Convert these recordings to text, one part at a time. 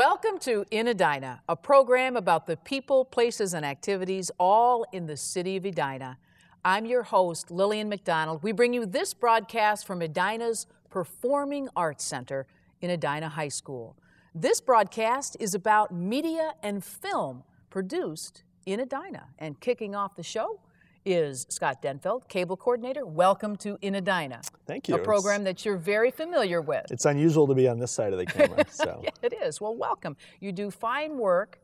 Welcome to In Edina, a program about the people, places, and activities all in the city of Edina. I'm your host, Lillian McDonald. We bring you this broadcast from Edina's Performing Arts Center in Edina High School. This broadcast is about media and film produced in Edina. And kicking off the show is Scott Denfeld, cable coordinator. Welcome to In Edina. Thank you. A program that you're very familiar with. It's unusual to be on this side of the camera. So. Yeah, it is. Well, welcome. You do fine work,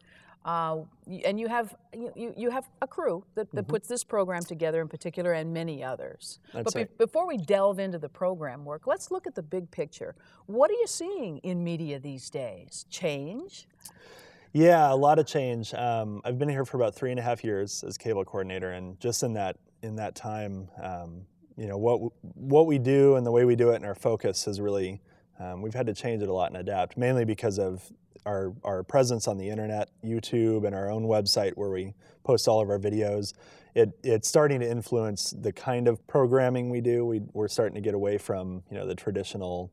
and you have a crew that puts this program together in particular, and many others. That's right. Before we delve into the program work, let's look at the big picture. What are you seeing in media these days? Change? Yeah, a lot of change. I've been here for about 3.5 years as cable coordinator, and just in that time, you know, what we do and the way we do it and our focus has really, we've had to change it a lot and adapt, mainly because of our presence on the internet, YouTube, and our own website where we post all of our videos. It's starting to influence the kind of programming we do. We're starting to get away from, you know, the traditional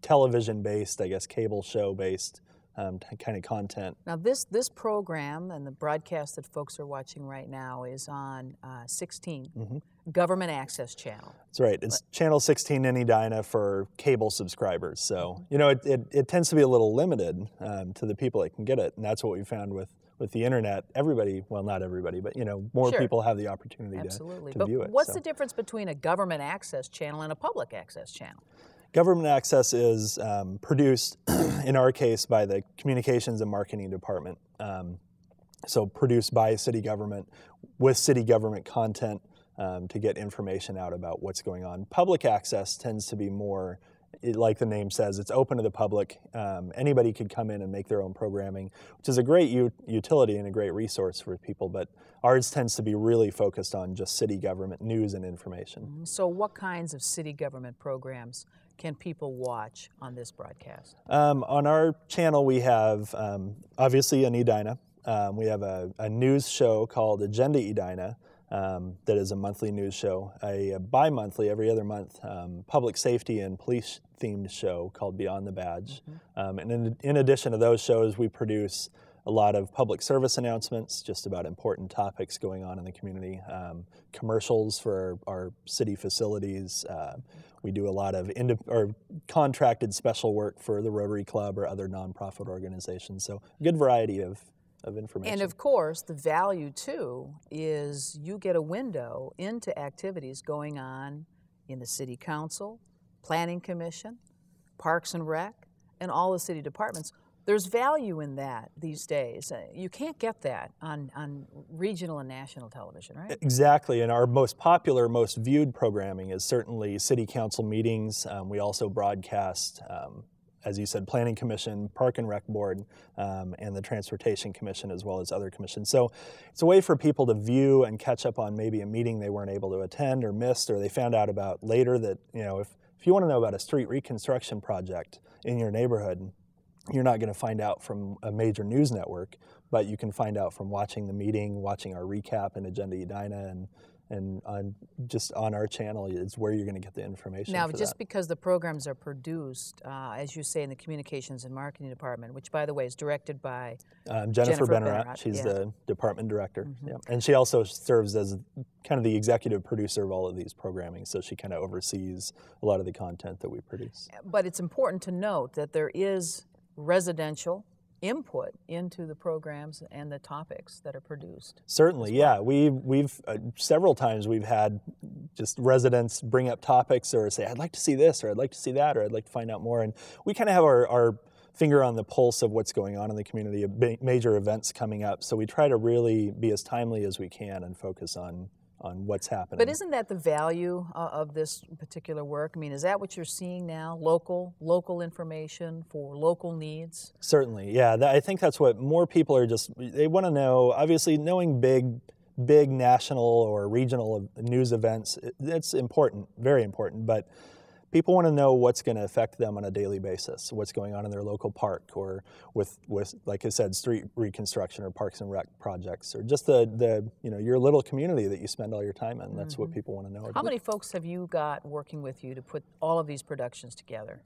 television-based, I guess, cable show-based kind of content. Now this program and the broadcast that folks are watching right now is on 16, Government Access Channel. That's right. It's channel 16 in Edina for cable subscribers. So, you know, it tends to be a little limited to the people that can get it. And that's what we found with the internet. Everybody, well, not everybody, but, you know, more people have the opportunity to view it. What's the difference between a government access channel and a public access channel? Government access is produced, in our case, by the Communications and Marketing Department. So produced by city government with city government content to get information out about what's going on. Public access tends to be more, like the name says, it's open to the public. Anybody could come in and make their own programming, which is a great utility and a great resource for people, but ours tends to be really focused on just city government news and information. So what kinds of city government programs can people watch on this broadcast? On our channel, we have, obviously, an Edina. We have a news show called Agenda Edina that is a monthly news show, a bi-monthly, every other month, public safety and police-themed show called Beyond the Badge. And in addition to those shows, we produce a lot of public service announcements, just about important topics going on in the community, commercials for our city facilities. We do a lot of contracted special work for the Rotary Club or other nonprofit organizations. So a good variety of information. And of course, the value too is you get a window into activities going on in the City Council, Planning Commission, Parks and Rec, and all the city departments. There's value in that these days. You can't get that on regional and national television, right? Exactly, and our most popular, most viewed programming is certainly City Council meetings. We also broadcast, as you said, Planning Commission, Park and Rec Board, and the Transportation Commission, as well as other commissions. So it's a way for people to view and catch up on maybe a meeting they weren't able to attend or missed, or they found out about later that, you know, if you want to know about a street reconstruction project in your neighborhood, you're not going to find out from a major news network, but you can find out from watching the meeting, watching our recap in Agenda Edina, and just on our channel is where you're going to get the information. Now, just because the programs are produced, as you say, in the Communications and Marketing Department, which, by the way, is directed by Jennifer Bennerat. She's the department director. Yeah. And she also serves as kind of the executive producer of all of these programming, so she kind of oversees a lot of the content that we produce. But it's important to note that there is residential input into the programs and the topics that are produced. Certainly, yeah. We've several times we've had just residents bring up topics or say, I'd like to see this, or I'd like to see that, or I'd like to find out more. And we kind of have our finger on the pulse of what's going on in the community, of major events coming up. So we try to really be as timely as we can and focus on what's happening. But isn't that the value of this particular work? I mean, is that what you're seeing now? Local information for local needs? Certainly, yeah. I think that's what more people are they want to know. Obviously, knowing big national or regional news events, it's important, very important, but people want to know what's going to affect them on a daily basis, what's going on in their local park or with like I said, street reconstruction or parks and rec projects, or just the your little community that you spend all your time in. That's what people want to know. How many folks have you got working with you to put all of these productions together?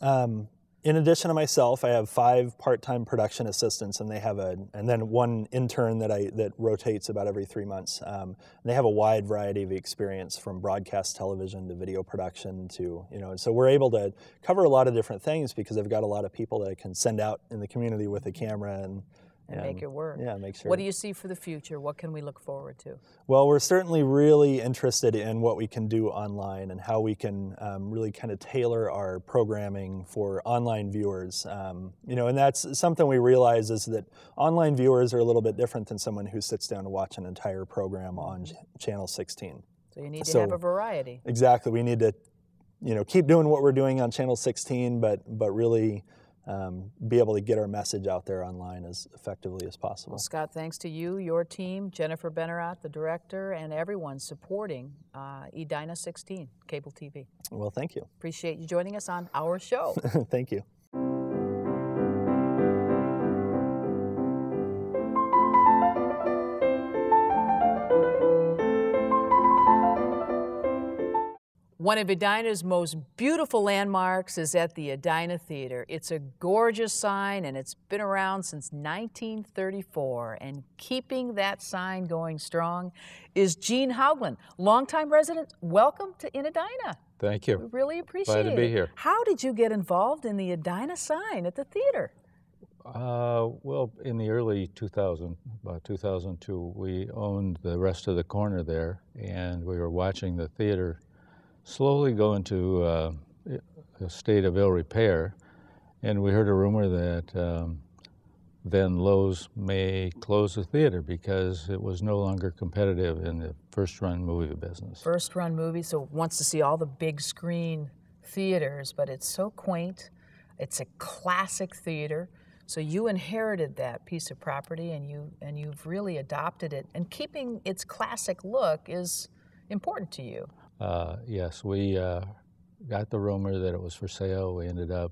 In addition to myself, I have 5 part-time production assistants, and they have and then 1 intern that rotates about every 3 months. They have a wide variety of experience, from broadcast television to video production to, so we're able to cover a lot of different things because I've got a lot of people that I can send out in the community with a camera and make it work. Yeah, make sure. What do you see for the future? What can we look forward to? Well, we're certainly really interested in what we can do online and how we can really kind of tailor our programming for online viewers. And that's something we realize is that online viewers are a little bit different than someone who sits down to watch an entire program on Channel 16. So you need to have a variety. Exactly. We need to, keep doing what we're doing on Channel 16, but really be able to get our message out there online as effectively as possible. Well, Scott, thanks to you, your team, Jennifer Bennerat, the director, and everyone supporting Edina 16, cable TV. Well, thank you. Appreciate you joining us on our show. Thank you. One of Edina's most beautiful landmarks is at the Edina Theater. It's a gorgeous sign, and it's been around since 1934. And keeping that sign going strong is Gene Haugland, longtime resident. Welcome to Edina. Thank you. We really appreciate it. Glad to be here. How did you get involved in the Edina sign at the theater? Well, in the early 2000, about 2002, we owned the rest of the corner there, and we were watching the theater slowly go into a state of ill repair, and we heard a rumor that then Lowe's may close the theater because it was no longer competitive in the first-run movie business. First-run movie, so wants to see all the big screen theaters, but it's so quaint. It's a classic theater. So you inherited that piece of property, and you've really adopted it. And keeping its classic look is important to you. Yes, we got the rumor that it was for sale. We ended up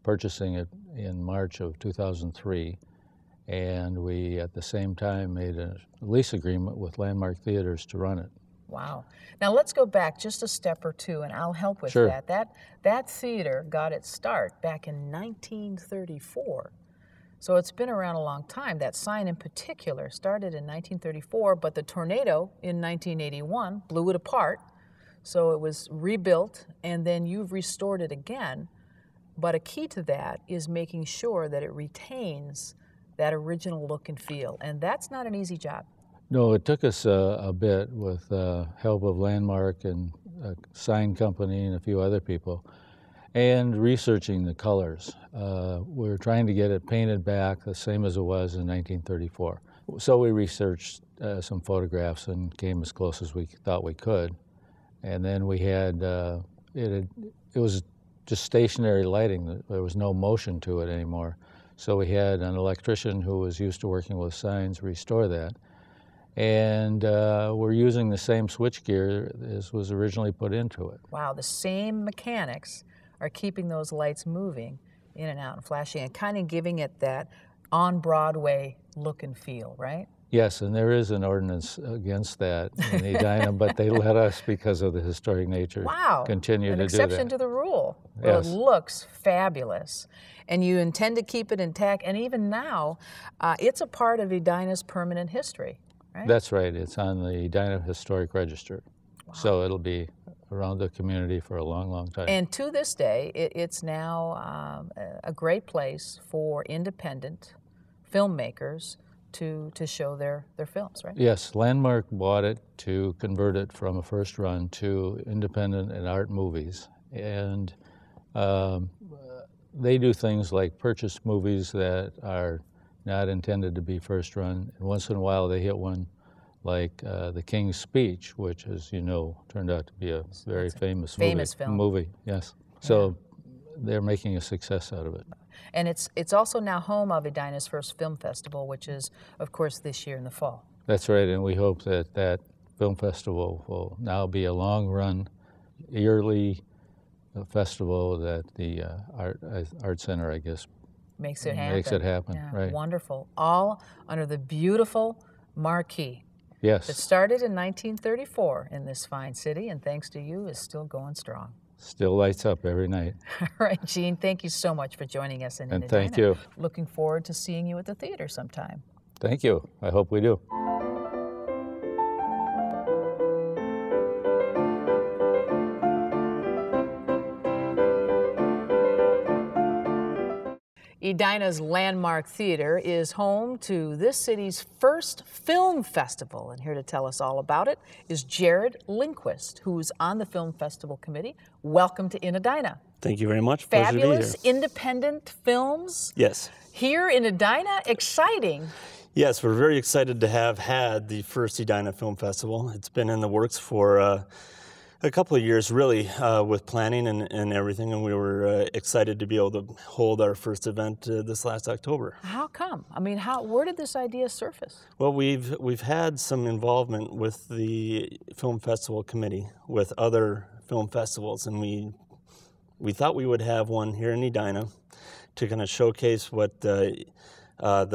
purchasing it in March of 2003, and we at the same time made a lease agreement with Landmark Theaters to run it. Wow. Now let's go back just a step or two, and I'll help with Sure. that. That theater got its start back in 1934. So it's been around a long time. That sign in particular started in 1934, but the tornado in 1981 blew it apart. So it was rebuilt, and then you've restored it again. But a key to that is making sure that it retains that original look and feel, and that's not an easy job. No, it took us a bit with help of Landmark and a sign company and a few other people, and researching the colors. We were trying to get it painted back the same as it was in 1934. So we researched some photographs and came as close as we thought we could. And then we had, it was just stationary lighting. There was no motion to it anymore. So we had an electrician who was used to working with signs restore that. And we're using the same switchgear as was originally put into it. Wow, the same mechanics are keeping those lights moving in and out and flashing and kind of giving it that on-Broadway look and feel, right? Yes, and there is an ordinance against that in Edina, but they let us, because of the historic nature, continue to do that. An exception to the rule. Well, yes. It looks fabulous. And you intend to keep it intact, and even now, it's a part of Edina's permanent history, right? That's right. It's on the Edina Historic Register. Wow. So it'll be around the community for a long, long time. And to this day, it's now a great place for independent filmmakers to show their films, right? Yes, Landmark bought it to convert it from a first run to independent and art movies. And they do things like purchase movies that are not intended to be first run. And once in a while they hit one like The King's Speech, which, as you know, turned out to be a very famous movie. Yes. So they're making a success out of it. And it's also now home of Edina's first film festival, which is, of course, this year in the fall. That's right, and we hope that that film festival will now be a long-run, yearly festival that the Art Center, I guess, makes it happen. Yeah, right. Wonderful. All under the beautiful marquee. Yes. That started in 1934 in this fine city, and thanks to you, is still going strong. Still lights up every night. All right, Gene, thank you so much for joining us in And Edina. thank you. Looking forward to seeing you at the theater sometime. Thank you. I hope we do. Edina's Landmark Theater is home to this city's first film festival, and here to tell us all about it is Jared Lindquist, who's on the Film Festival Committee. Welcome to Edina. Thank you very much. Pleasure to be Fabulous here. independent films. Yes. Here in Edina, exciting. Yes, we're very excited to have had the first Edina Film Festival. It's been in the works for a couple of years, really, with planning and everything, and we were excited to be able to hold our first event this last October. How come? I mean, where did this idea surface? Well, we've had some involvement with the Film Festival Committee, with other film festivals, and we thought we would have one here in Edina to kind of showcase what the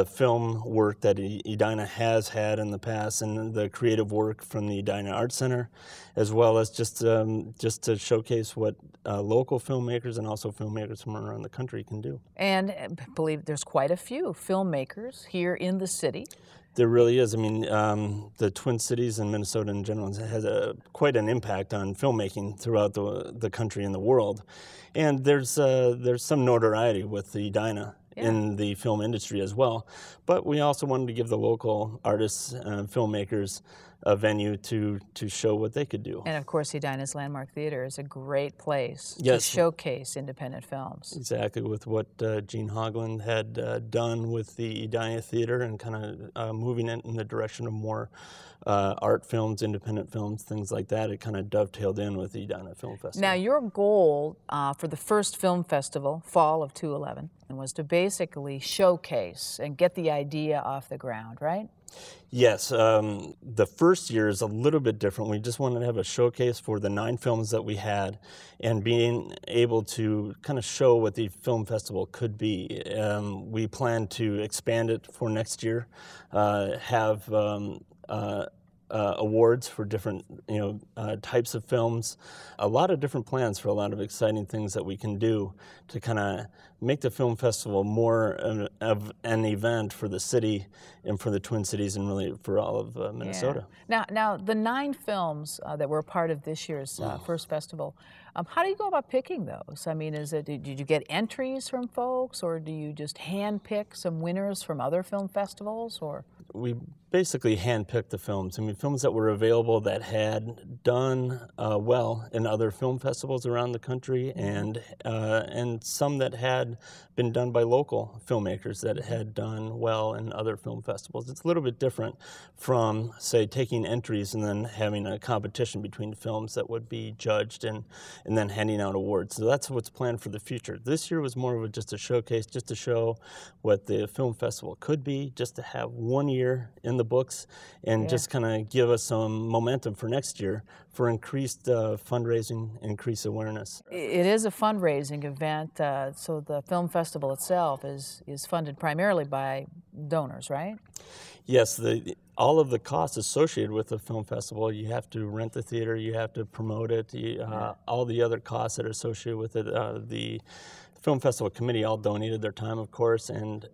film work that Edina has had in the past and the creative work from the Edina Art Center, as well as just to showcase what local filmmakers and also filmmakers from around the country can do. And I believe there's quite a few filmmakers here in the city. There really is. I mean, the Twin Cities and Minnesota in general has quite an impact on filmmaking throughout the country and the world. And there's some notoriety with the Edina in the film industry as well. But we also wanted to give the local artists and filmmakers a venue to show what they could do. And of course, Edina's Landmark Theater is a great place to Yes. showcase independent films. Exactly, with what Gene Hogland had done with the Edina Theater and kind of moving it in the direction of more art films, independent films, things like that. It kind of dovetailed in with the Edina Film Festival. Now, your goal for the first film festival, fall of 2011, was to basically showcase and get the idea off the ground, right? Yes, the first year is a little bit different. We just wanted to have a showcase for the 9 films that we had and being able to kind of show what the film festival could be. We plan to expand it for next year, have awards for different types of films, a lot of different plans for a lot of exciting things that we can do to kind of make the film festival more of an event for the city and for the Twin Cities and really for all of Minnesota. Yeah. Now the 9 films that were a part of this year's first festival, how do you go about picking those? I mean, did you get entries from folks, or do you just hand pick some winners from other film festivals, or? We basically handpicked the films. I mean, films that were available that had done well in other film festivals around the country, and some that had been done by local filmmakers that had done well in other film festivals. It's a little bit different from, say, taking entries and then having a competition between films that would be judged and then handing out awards. So that's what's planned for the future. This year was more of just a showcase, just to show what the film festival could be, just to have 1 year in the books and just kind of give us some momentum for next year for increased fundraising, increased awareness. It is a fundraising event, so the film festival itself is funded primarily by donors, right? Yes, all of the costs associated with the film festival, you have to rent the theater, you have to promote it, all the other costs that are associated with it. The Film Festival Committee all donated their time, of course, and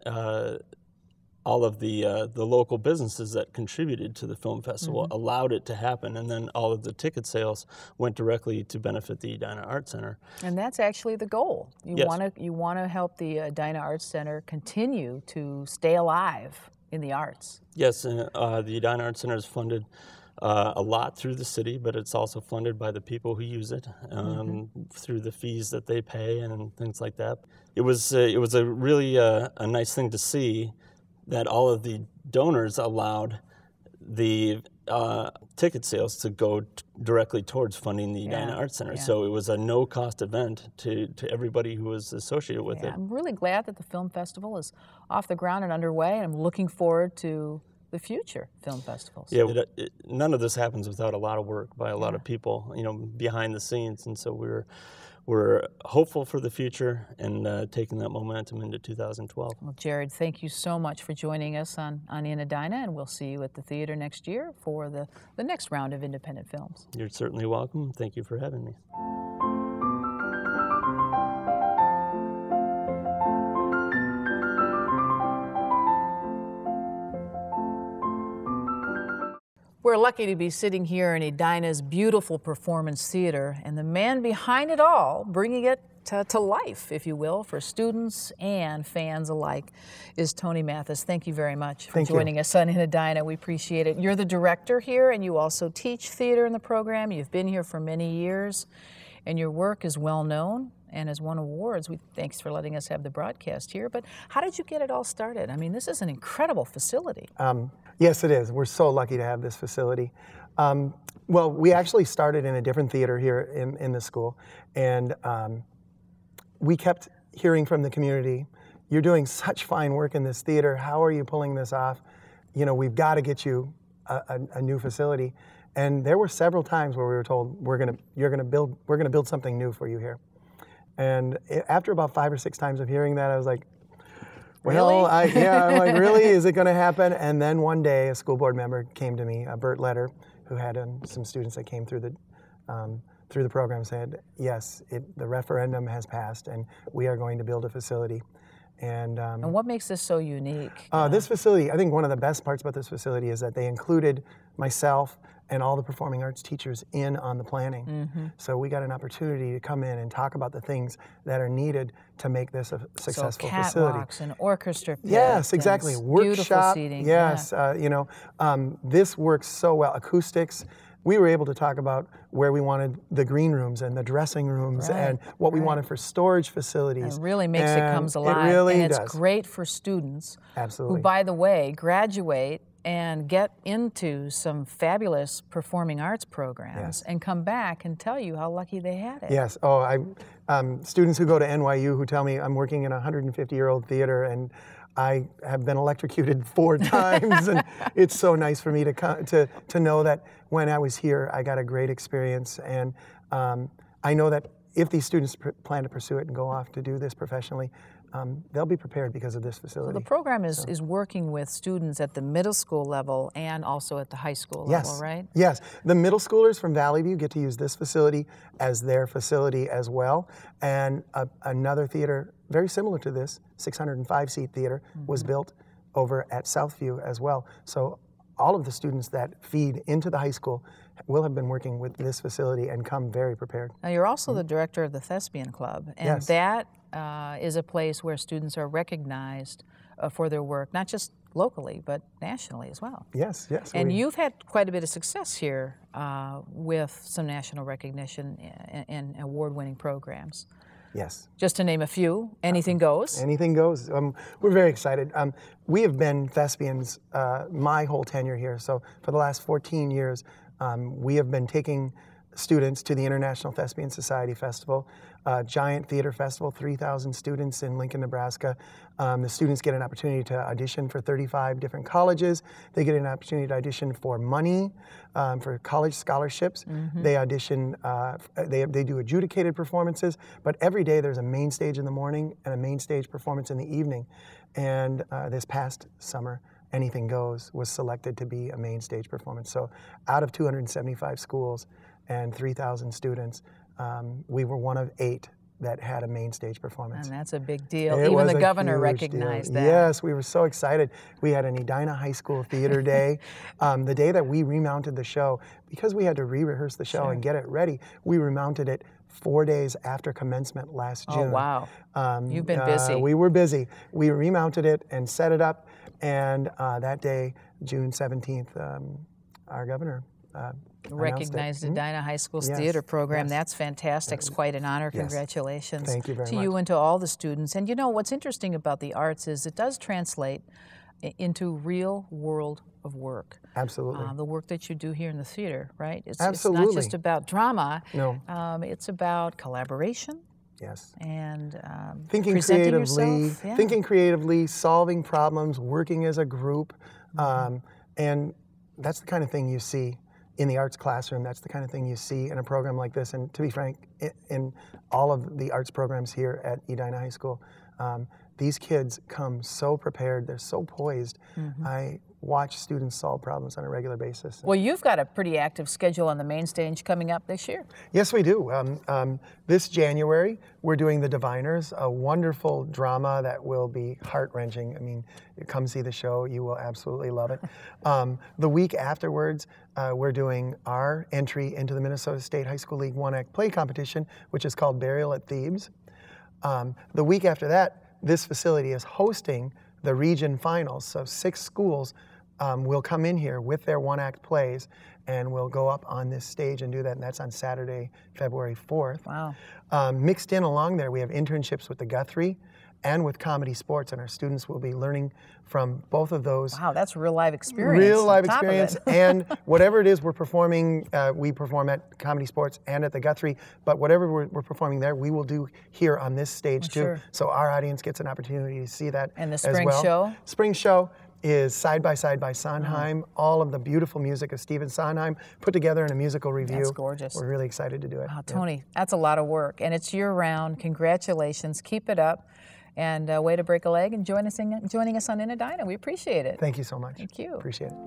all of the local businesses that contributed to the film festival allowed it to happen, and then all of the ticket sales went directly to benefit the Edina Art Center. And that's actually the goal. You Yes. want to help the Edina Art Center continue to stay alive in the arts. Yes, and the Edina Art Center is funded a lot through the city, but it's also funded by the people who use it through the fees that they pay and things like that. It was a really a nice thing to see that all of the donors allowed the ticket sales to go directly towards funding the Edina Art Center. So it was a no-cost event to everybody who was associated with it. I'm really glad that the film festival is off the ground and underway, and I'm looking forward to the future film festivals. Yeah, none of this happens without a lot of work by a lot of people, behind the scenes, and so we're hopeful for the future and taking that momentum into 2012. Well, Jared, thank you so much for joining us on In Edina, and we'll see you at the theater next year for the next round of independent films. You're certainly welcome. Thank you for having me. We're lucky to be sitting here in Edina's beautiful performance theater, and the man behind it all, bringing it to life, if you will, for students and fans alike, is Tony Mathis. Thank you very much for joining us on In Edina. We appreciate it. You're the director here, and you also teach theater in the program. You've been here for many years, and your work is well known and has won awards. Thanks for letting us have the broadcast here. But how did you get it all started? I mean, this is an incredible facility. Yes, it is. We're so lucky to have this facility. Well, we actually started in a different theater here in the school, and we kept hearing from the community, you're doing such fine work in this theater. How are you pulling this off? You know, we've got to get you a new facility. And there were several times where we were told, we're going to build something new for you here. And after about 5 or 6 times of hearing that, I was like, well, really? I'm like, really? Is it going to happen? And then one day, a school board member came to me, Bert Letter, who had some students that came through the program, said, yes, the referendum has passed, and we are going to build a facility. And what makes this so unique? This facility, I think one of the best parts about this facility is that they included myself and all the performing arts teachers in on the planning. Mm-hmm. So we got an opportunity to come in and talk about the things that are needed to make this a successful facility. Catwalks and orchestra pit. Yes, exactly. Workshop. Seating. Yes, this works so well. Acoustics. We were able to talk about where we wanted the green rooms and the dressing rooms and what we wanted for storage facilities. It really makes it comes alive. It really and it's does. Great for students Absolutely. who, by the way, graduate and get into some fabulous performing arts programs and come back and tell you how lucky they had it. Yes. Students who go to NYU who tell me I'm working in a 150-year-old theater and I have been electrocuted 4 times, and it's so nice for me to know that when I was here, I got a great experience, and I know that if these students plan to pursue it and go off to do this professionally, they'll be prepared because of this facility. So the program is working with students at the middle school level and also at the high school level, right? Yes. The middle schoolers from Valley View get to use this facility as their facility as well, and another theater very similar to this, 605-seat theater, was built over at Southview as well. So all of the students that feed into the high school will have been working with this facility and come very prepared. Now, you're also the director of the Thespian Club, and that is a place where students are recognized for their work, not just locally, but nationally as well. Yes. And you've had quite a bit of success here with some national recognition and award-winning programs. Yes. Just to name a few, anything goes. Anything goes. We're very excited. We have been thespians my whole tenure here. So for the last 14 years, we have been taking students to the International Thespian Society Festival, giant theater festival, 3,000 students in Lincoln, Nebraska. The students get an opportunity to audition for 35 different colleges. They get an opportunity to audition for money, for college scholarships. They audition, they do adjudicated performances, but every day there's a main stage in the morning and a main stage performance in the evening. And this past summer, Anything Goes was selected to be a main stage performance. So out of 275 schools and 3,000 students, we were one of 8 that had a main stage performance. And that's a big deal. Even the governor recognized that. Yes, we were so excited. We had an Edina High School Theater Day. The day that we remounted the show, because we had to re-rehearse the show and get it ready, we remounted it 4 days after commencement last June. Oh, wow. You've been busy. We were busy. We remounted it and set it up, and that day, June 17th, our governor recognized Edina High School's theater program. That's fantastic. It's quite an honor. Congratulations. Thank you very much. To you and to all the students. And you know, what's interesting about the arts is it does translate into real world of work. Absolutely. The work that you do here in the theater, right? Absolutely. It's not just about drama. No. It's about collaboration. Yes. And thinking presenting creatively, yourself. thinking creatively, solving problems, working as a group, and that's the kind of thing you see in the arts classroom. That's the kind of thing you see in a program like this. And to be frank, in all of the arts programs here at Edina High School, these kids come so prepared. They're so poised. I watch students solve problems on a regular basis. Well, you've got a pretty active schedule on the main stage coming up this year. Yes, we do. This January, we're doing The Diviners, a wonderful drama that will be heart-wrenching. I mean, come see the show. You will absolutely love it. The week afterwards, we're doing our entry into the Minnesota State High School League one-act play competition, which is called Burial at Thebes. The week after that, this facility is hosting the region finals. So 6 schools will come in here with their one-act plays, and we'll go up on this stage and do that, and that's on Saturday, February 4th. Wow. Mixed in along there, we have internships with the Guthrie and with Comedy Sports, and our students will be learning from both of those. Wow, that's a real live experience. Real live experience, and whatever it is we're performing, we perform at Comedy Sports and at the Guthrie, but whatever we're performing there, we will do here on this stage too. Sure. So our audience gets an opportunity to see that And the as spring well. show? Spring show is Side by Side by Sondheim, all of the beautiful music of Stephen Sondheim put together in a musical review. That's gorgeous. We're really excited to do it. Wow, Tony, that's a lot of work, and it's year-round. Congratulations. Keep it up. And way to break a leg and joining us on In Edina. We appreciate it. Thank you so much. Thank you. Appreciate it.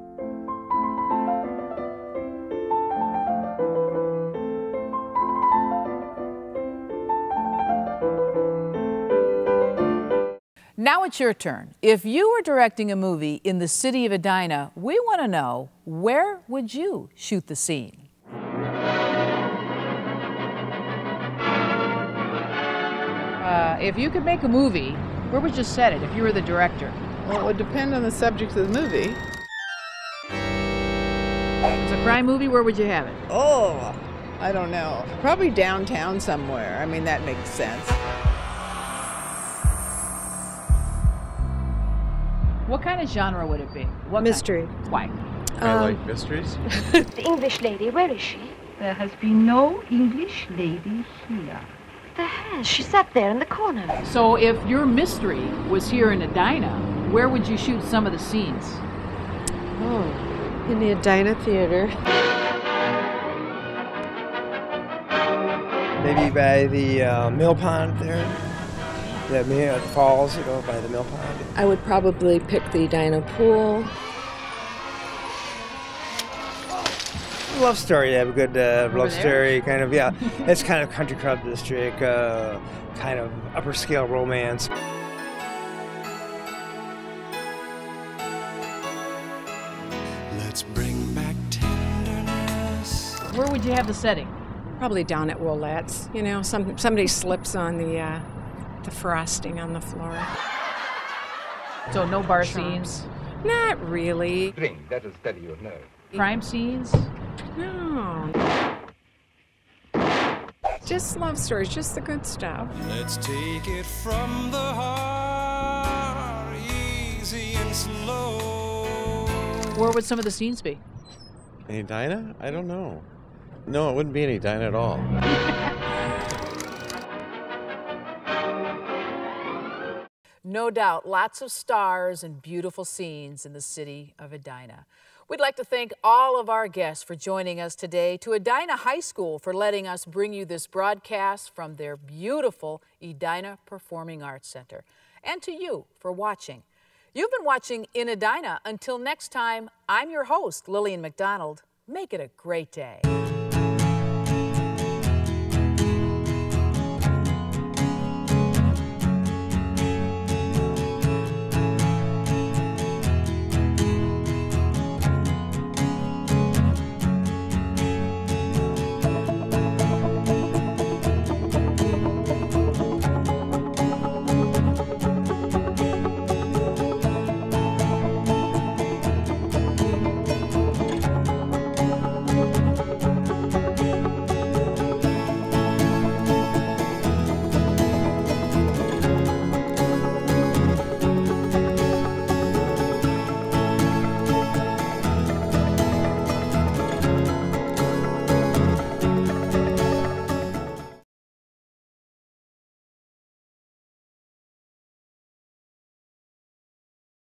Now it's your turn. If you were directing a movie in the city of Edina, we want to know, where would you shoot the scene? If you could make a movie, where would you set it if you were the director? Well, it would depend on the subject of the movie. If it's a crime movie, where would you have it? Oh, I don't know. Probably downtown somewhere. I mean, that makes sense. What kind of genre would it be? What Mystery. Kind? Why? I like mysteries. The English lady, where is she? There has been no English lady here. There has. She sat there in the corner. So if your mystery was here in Edina, where would you shoot some of the scenes? Oh, in the Edina Theater. Maybe by the mill pond there. The falls, you know, by the mill pond. I would probably pick the Edina pool. Love story, yeah, a good love story, kind of, yeah. It's kind of country club district, kind of upper scale romance. Let's bring back tenderness. Where would you have the setting? Probably down at Roulette's. You know, somebody slips on the frosting on the floor. So no bar scenes? Not really. Drink, that will steady your nerve. Crime scenes? No. Just love stories, just the good stuff. Let's take it from the heart, easy and slow. Where would some of the scenes be? In Edina? I don't know. No, it wouldn't be in Edina at all. No doubt, lots of stars and beautiful scenes in the city of Edina. We'd like to thank all of our guests for joining us today, to Edina High School for letting us bring you this broadcast from their beautiful Edina Performing Arts Center, and to you for watching. You've been watching In Edina. Until next time, I'm your host, Lillian McDonald. Make it a great day.